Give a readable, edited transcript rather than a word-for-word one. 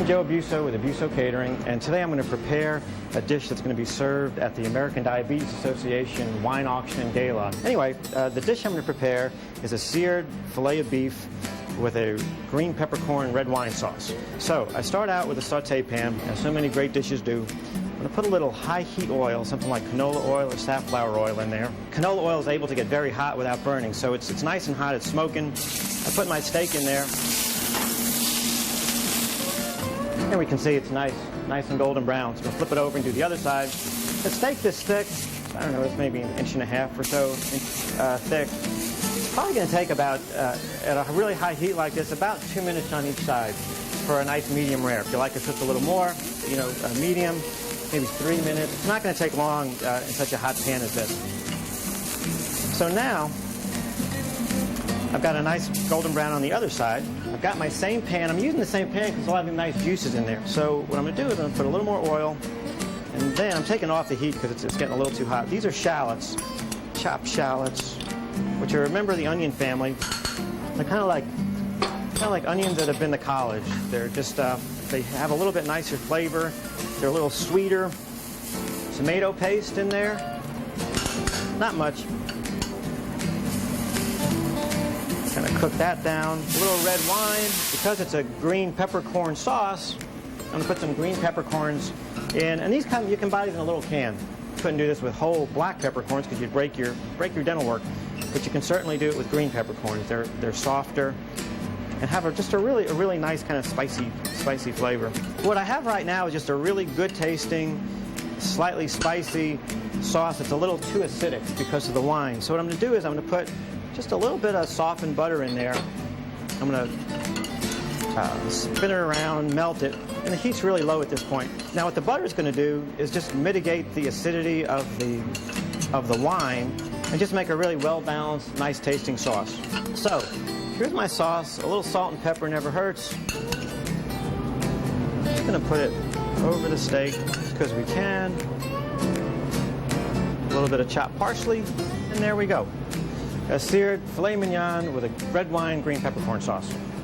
I'm Joe Abuso with Abuso Catering, and today I'm going to prepare a dish that's going to be served at the American Diabetes Association Wine Auction and Gala. Anyway, the dish I'm going to prepare is a seared filet of beef with a green peppercorn red wine sauce. So I start out with a saute pan, as so many great dishes do. I'm going to put a little high heat oil, something like canola oil or safflower oil in there. Canola oil is able to get very hot without burning, so it's nice and hot, it's smoking. I put my steak in there. Here we can see it's nice and golden brown. So we'll flip it over and do the other side. The steak this thick, I don't know, it's maybe an inch and a half or so thick. Probably going to take about, at a really high heat like this, about 2 minutes on each side for a nice medium rare. If you like it cooked a little more, you know, medium, maybe 3 minutes. It's not going to take long in such a hot pan as this. So now, I've got a nice golden brown on the other side. I've got my same pan. I'm using the same pan because there's a lot of nice juices in there. So what I'm going to do is I'm going to put a little more oil, and then I'm taking off the heat because it's getting a little too hot. These are shallots, chopped shallots, which are a member of the onion family. They're kind of like onions that have been to college. They're just they have a little bit nicer flavor. They're a little sweeter. Tomato paste in there, not much. Kind of cook that down. A little red wine. Because it's a green peppercorn sauce, I'm going to put some green peppercorns in. And these you can buy these in a little can. Couldn't do this with whole black peppercorns because you'd break your dental work. But you can certainly do it with green peppercorns. They're softer and have just a really nice kind of spicy flavor. What I have right now is just a really good tasting, slightly spicy sauce. It's a little too acidic because of the wine. So what I'm going to do is I'm going to put just a little bit of softened butter in there. I'm going to spin it around, melt it, and the heat's really low at this point. Now what the butter is going to do is just mitigate the acidity of the wine and just make a really well-balanced, nice-tasting sauce. So here's my sauce. A little salt and pepper never hurts. Just going to put it over the steak just because we can. A little bit of chopped parsley, and there we go. A seared filet mignon with a red wine green peppercorn sauce.